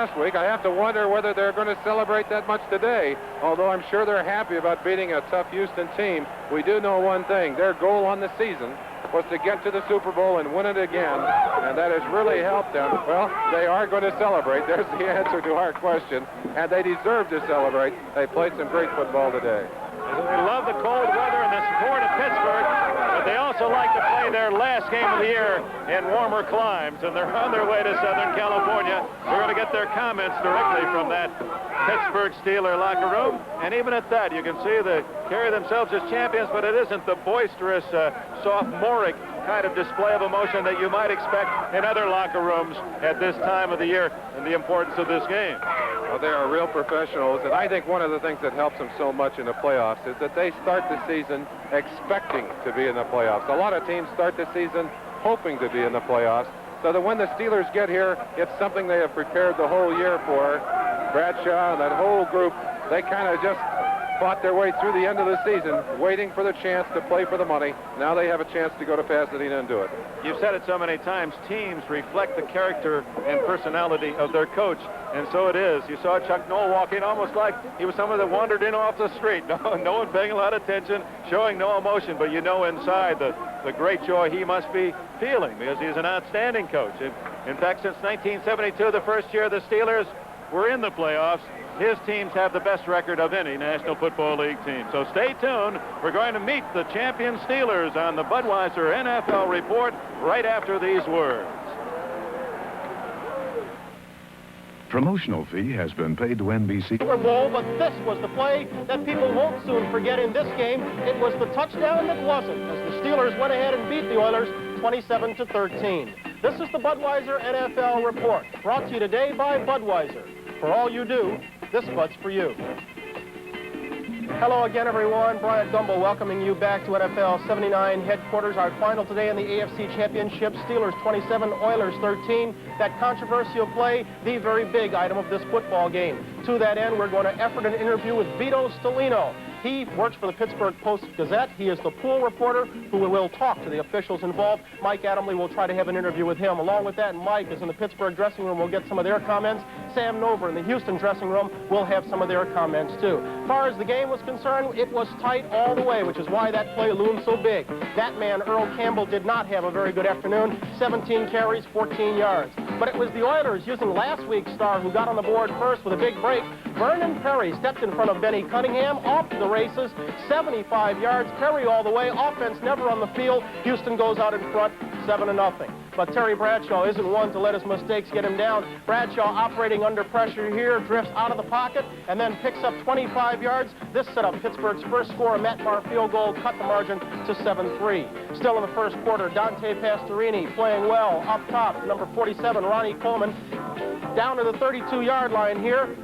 last week. I have to wonder whether they're going to celebrate that much today, although I'm sure they're happy about beating a tough Houston team. We do know one thing. Their goal on the season was to get to the Super Bowl and win it again, and that has really helped them. Well, they are going to celebrate. There's the answer to our question, and they deserve to celebrate. They played some great football today. They love the cold weather and the support of Pittsburgh, but they also like to play their last game of the year in warmer climes, and they're on their way to Southern California. We're going to get their comments directly from that Pittsburgh Steeler locker room, and even at that, you can see they carry themselves as champions, but it isn't the boisterous, sophomoric kind of display of emotion that you might expect in other locker rooms at this time of the year and the importance of this game. Well, they are real professionals, and I think one of the things that helps them so much in the playoffs is that they start the season expecting to be in the playoffs. A lot of teams start the season hoping to be in the playoffs, so that when the Steelers get here, it's something they have prepared the whole year for. Bradshaw and that whole group, they kind of just fought their way through the end of the season, waiting for the chance to play for the money. Now they have a chance to go to Pasadena and do it. You've said it so many times, teams reflect the character and personality of their coach, and so it is. You saw Chuck Noll walking almost like he was someone that wandered in off the street. No one paying a lot of attention, showing no emotion, but you know inside the great joy he must be feeling because he's an outstanding coach. And in fact, since 1972, the first year the Steelers were in the playoffs, his teams have the best record of any National Football League team. So stay tuned. We're going to meet the champion Steelers on the Budweiser NFL Report right after these words. Promotional fee has been paid to NBC. Super Bowl, but this was the play that people won't soon forget in this game. It was the touchdown that wasn't, as the Steelers went ahead and beat the Oilers 27-13. This is the Budweiser NFL Report, brought to you today by Budweiser. For all you do, this Bud's for you. Hello again, everyone. Bryant Gumbel welcoming you back to NFL 79 headquarters. Our final today in the AFC Championship, Steelers 27, Oilers 13. That controversial play, the very big item of this football game. To that end, we're going to effort an interview with Vito Stellino. He works for the Pittsburgh Post-Gazette. He is the pool reporter who will talk to the officials involved. Mike Adamle will try to have an interview with him. Along with that, Mike is in the Pittsburgh dressing room. We'll get some of their comments. Sam Nover in the Houston dressing room will have some of their comments, too. As far as the game was concerned, it was tight all the way, which is why that play loomed so big. That man, Earl Campbell, did not have a very good afternoon. 17 carries, 14 yards. But it was the Oilers, using last week's star, who got on the board first with a big break. Vernon Perry stepped in front of Benny Cunningham, off to the races, 75 yards, Perry all the way, offense never on the field. Houston goes out in front, 7-0. But Terry Bradshaw isn't one to let his mistakes get him down. Bradshaw, operating under pressure here, drifts out of the pocket and then picks up 25 yards. This set up Pittsburgh's first score, a Matt Marr field goal, cut the margin to 7-3. Still in the first quarter, Dante Pastorini playing well up top, number 47, Ronnie Coleman, down to the 32-yard line here.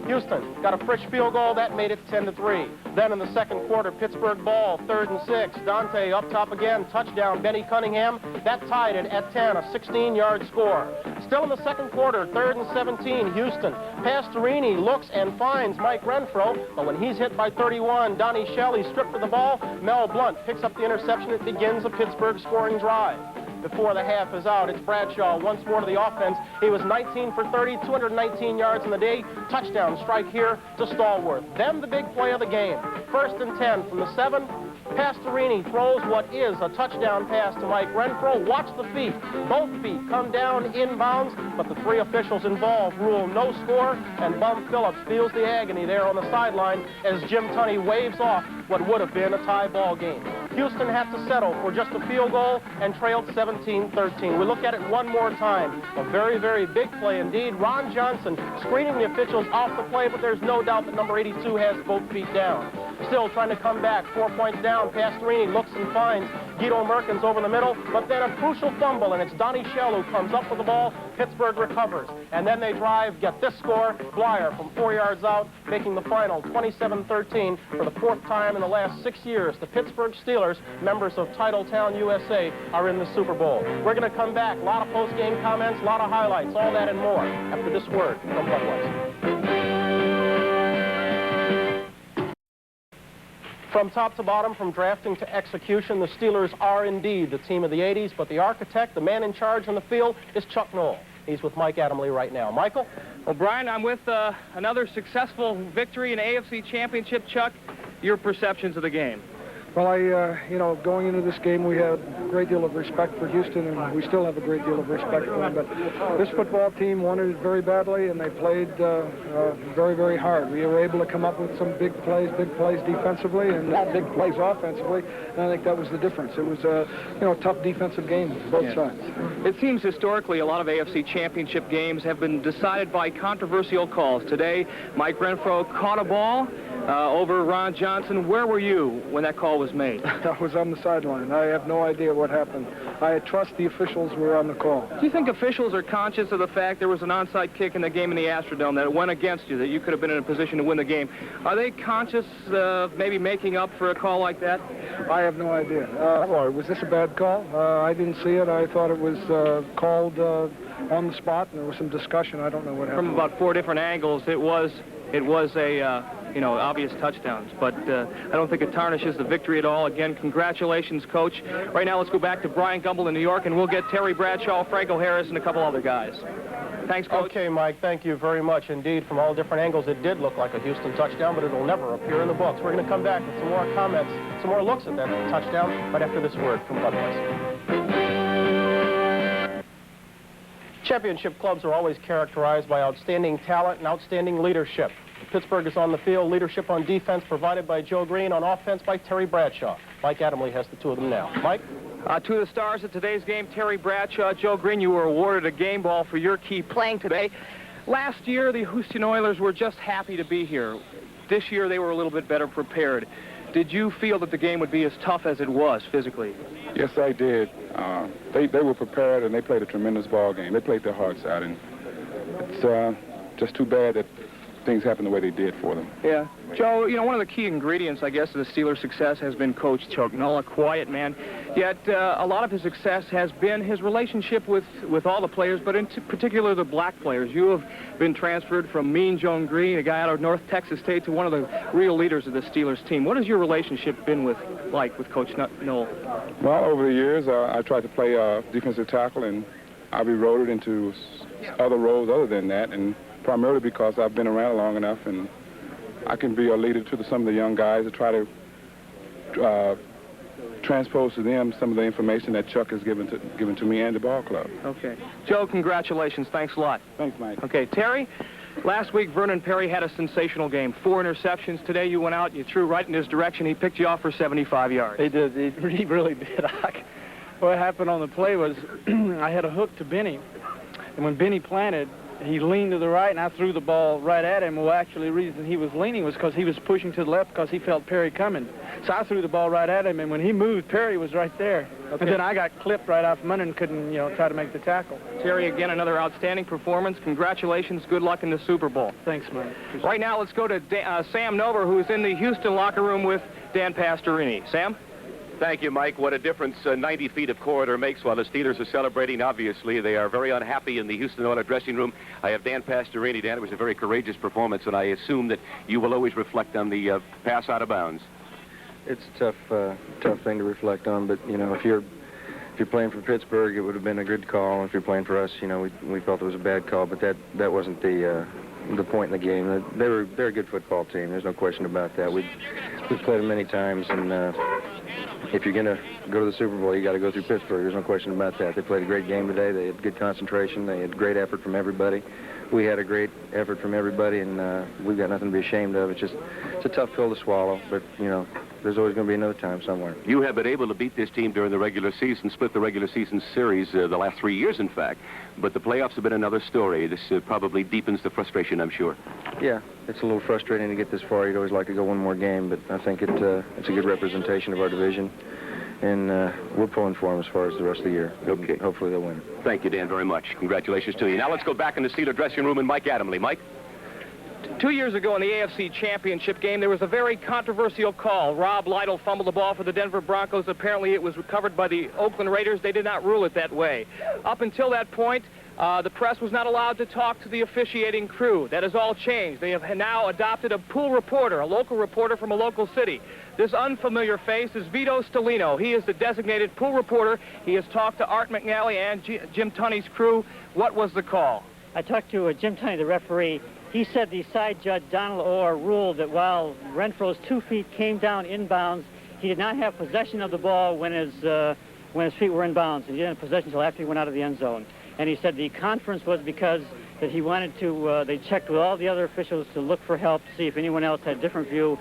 Houston got a fresh field goal. That made it 10-3. Then in the second quarter, Pittsburgh ball, 3rd and 6. Dante up top again, touchdown, Benny Cunningham. That tied it at 10, a 16-yard score. Still in the second quarter, 3rd and 17, Houston. Pastorini looks and finds Mike Renfro, but when he's hit by 31, Donnie Shelley stripped of the ball. Mel Blunt picks up the interception. It begins a Pittsburgh scoring drive. Before the half is out, it's Bradshaw once more to the offense. He was 19 for 30, 219 yards in the day. Touchdown strike here to Stallworth. Then the big play of the game. 1st and 10 from the 7. Pastorini throws what is a touchdown pass to Mike Renfro. Watch the feet. Both feet come down inbounds, but the three officials involved rule no score, and Bum Phillips feels the agony there on the sideline as Jim Tunney waves off what would have been a tie ball game. Houston had to settle for just a field goal and trailed 17-13. We look at it one more time. A very, very big play indeed. Ron Johnson screening the officials off the play, but there's no doubt that number 82 has both feet down. Still trying to come back, 4 points down. Pastorini looks and finds Guido Merkins over the middle, but then a crucial fumble, and it's Donnie Shell who comes up with the ball. Pittsburgh recovers, and then they drive, get this score. Blyer from 4 yards out, making the final 27-13 for the 4th time in the last 6 years. The Pittsburgh Steelers, members of Titletown, USA, are in the Super Bowl. We're going to come back. A lot of post-game comments, a lot of highlights, all that and more after this word from Budweiser. From top to bottom, from drafting to execution, the Steelers are indeed the team of the 80s, but the architect, the man in charge on the field, is Chuck Noll. He's with Mike Adamle right now. Michael? Well, Brian, I'm with another successful victory in AFC Championship. Chuck, your perceptions of the game? Well, you know, going into this game, we had a great deal of respect for Houston, and we still have a great deal of respect for them. But this football team wanted it very badly, and they played very, very hard. We were able to come up with some big plays defensively, and not big plays offensively. And I think that was the difference. It was a, you know, tough defensive game, both sides. It seems historically a lot of AFC Championship games have been decided by controversial calls. Today, Mike Renfro caught a ball over Ron Johnson. Where were you when that call was made? I was on the sideline. I have no idea what happened. I trust the officials were on the call. Do you think officials are conscious of the fact there was an onside kick in the game in the Astrodome that went against you, that you could have been in a position to win the game? Are they conscious of maybe making up for a call like that? I have no idea. Was this a bad call? I didn't see it. I thought it was called on the spot, and there was some discussion. I don't know what happened. From about 4 different angles, it was a you know, obvious touchdowns, but I don't think it tarnishes the victory at all. Again, congratulations, Coach. Right now, let's go back to Brian Gumbel in New York, and we'll get Terry Bradshaw, Franco Harris, and a couple other guys. Thanks, Coach. Okay, Mike, thank you very much indeed. From all different angles, it did look like a Houston touchdown, but it'll never appear in the books. We're going to come back with some more comments, some more looks at that touchdown right after this word from Budweiser. Championship clubs are always characterized by outstanding talent and outstanding leadership. Pittsburgh is on the field. Leadership on defense provided by Joe Green. On offense by Terry Bradshaw. Mike Adamle has the two of them now. Mike? Two of the stars of today's game, Terry Bradshaw. Joe Green, you were awarded a game ball for your key playing today. Last year, the Houston Oilers were just happy to be here. This year, they were a little bit better prepared. Did you feel that the game would be as tough as it was physically? Yes, I did. They were prepared, and they played a tremendous ball game. They played their hearts out, and it's just too bad that things happened the way they did for them. Yeah. Joe, you know, one of the key ingredients, I guess, of the Steelers' success has been Coach Chuck Noll, a quiet man. Yet a lot of his success has been his relationship with all the players, but in particular the black players. You have been transferred from Mean Joe Green, a guy out of North Texas State, to one of the real leaders of the Steelers team. What has your relationship been like with Coach Noll? Well, over the years, I tried to play defensive tackle, and I rerouted into other roles other than that, and primarily because I've been around long enough, and I can be a leader to some of the young guys to try to transpose to them some of the information that Chuck has given to me and the ball club. Okay. Joe, congratulations. Thanks a lot. Thanks, Mike. Okay, Terry, last week Vernon Perry had a sensational game. 4 interceptions. Today you went out and you threw right in his direction. He picked you off for 75 yards. He did. He really did. What happened on the play was I had a hook to Benny, and when Benny planted, he leaned to the right, and I threw the ball right at him. Well, actually, the reason he was leaning was because he was pushing to the left because he felt Perry coming. So I threw the ball right at him, and when he moved, Perry was right there. Okay. And then I got clipped right out from under and couldn't, you know, try to make the tackle. Terry, again, another outstanding performance. Congratulations. Good luck in the Super Bowl. Thanks, Mike. Right now, let's go to Sam Nover, who is in the Houston locker room with Dan Pastorini. Sam? Thank you, Mike. What a difference 90 feet of corridor makes while the Steelers are celebrating. Obviously, they are very unhappy in the Houston Oilers dressing room. I have Dan Pastorini. Dan, it was a very courageous performance, and I assume that you will always reflect on the pass out of bounds. It's a tough thing to reflect on, but, you know, if you're playing for Pittsburgh, it would have been a good call. If you're playing for us, you know, we felt it was a bad call, but that wasn't the point in the game. They're a good football team. There's no question about that. We've played them many times, and if you're going to go to the Super Bowl, you got to go through Pittsburgh. There's no question about that. They played a great game today. They had good concentration. They had great effort from everybody. We had a great effort from everybody, and we've got nothing to be ashamed of. It's a tough pill to swallow, but, you know, there's always going to be another time somewhere. You have been able to beat this team during the regular season, split the regular season series the last 3 years, in fact. But the playoffs have been another story. This probably deepens the frustration, I'm sure. Yeah, it's a little frustrating to get this far. You'd always like to go one more game, but I think it's a good representation of our division. And we're pulling for them as far as the rest of the year. Okay. Hopefully they'll win. Thank you, Dan, very much. Congratulations to you. Now let's go back in the Steeler dressing room and Mike Adamle. Mike? 2 years ago in the AFC Championship game, there was a very controversial call. Rob Lytle fumbled the ball for the Denver Broncos. Apparently, it was recovered by the Oakland Raiders. They did not rule it that way. Up until that point, The press was not allowed to talk to the officiating crew. That has all changed. They have now adopted a pool reporter, a local reporter from a local city. This unfamiliar face is Vito Stellino. He is the designated pool reporter. He has talked to Art McNally and Jim Tunney's crew. What was the call? I talked to Jim Tunney, the referee. He said the side judge, Donald Orr, ruled that while Renfro's 2 feet came down inbounds, he did not have possession of the ball when his feet were inbounds. He didn't have possession until after he went out of the end zone. And he said the conference was because that he wanted to, they checked with all the other officials to look for help to see if anyone else had a different view.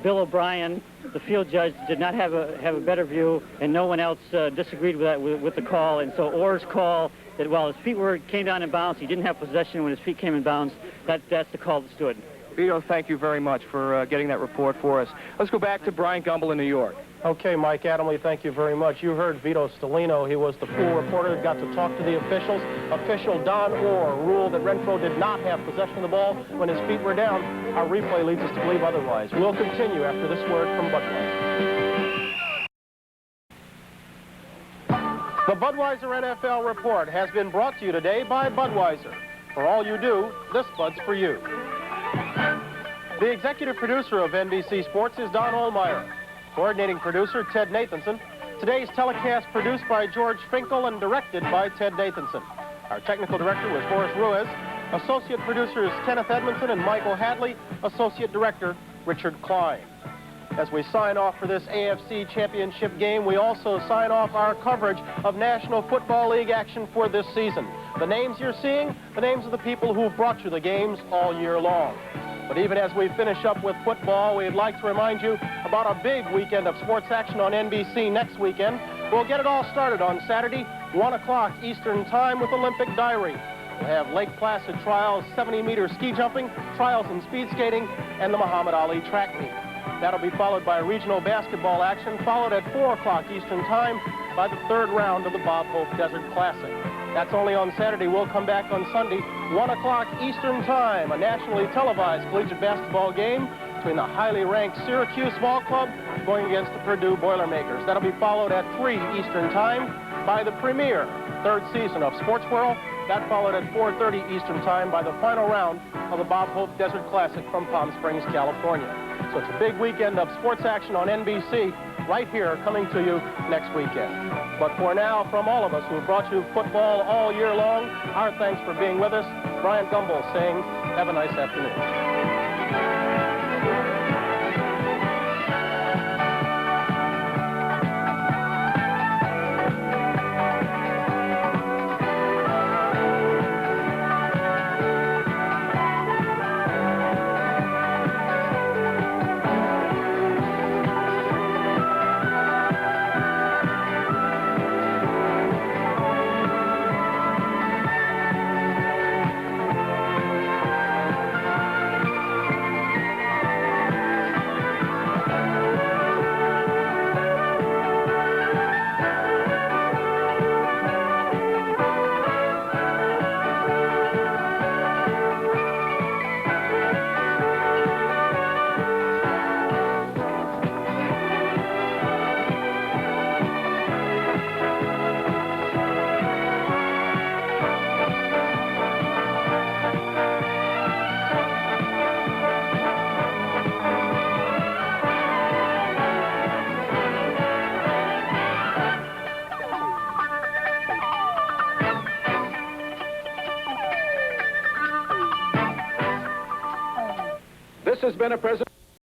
Bill O'Brien, the field judge, did not have a better view, and no one else disagreed with that with the call. And so Orr's call that while his feet came down in bounds, he didn't have possession when his feet came in bounds. That's the call that stood. Vito, thank you very much for getting that report for us. Let's go back to Brian Gumbel in New York. Okay, Mike Adamle, thank you very much. You heard Vito Stellino. He was the pool reporter that got to talk to the officials. Official Don Orr ruled that Renfro did not have possession of the ball when his feet were down. Our replay leads us to believe otherwise. We'll continue after this word from Budweiser. The Budweiser NFL Report has been brought to you today by Budweiser. For all you do, this Bud's for you. The executive producer of NBC Sports is Don Ohlmeyer. Coordinating producer, Ted Nathanson. Today's telecast produced by George Finkel and directed by Ted Nathanson. Our technical director was Horace Ruiz. Associate producers Kenneth Edmondson and Michael Hadley. Associate director, Richard Klein. As we sign off for this AFC Championship game, we also sign off our coverage of National Football League action for this season. The names you're seeing, the names of the people who've brought you the games all year long. But even as we finish up with football, we'd like to remind you about a big weekend of sports action on NBC next weekend. We'll get it all started on Saturday, 1 o'clock Eastern Time with Olympic Diary. We'll have Lake Placid trials, 70-meter ski jumping, trials in speed skating, and the Muhammad Ali track meet. That'll be followed by regional basketball action, followed at 4 o'clock Eastern Time by the third round of the Bob Hope Desert Classic. That's only on Saturday. We'll come back on Sunday, 1 o'clock Eastern Time, a nationally televised collegiate basketball game between the highly ranked Syracuse Ball Club going against the Purdue Boilermakers. That'll be followed at 3 Eastern Time by the premiere third season of Sports World. That followed at 4:30 Eastern Time by the final round of the Bob Hope Desert Classic from Palm Springs, California. So it's a big weekend of sports action on NBC right here coming to you next weekend. But for now, from all of us who have brought you football all year long, our thanks for being with us. Brian Gumbel saying, have a nice afternoon. This has been a presentation.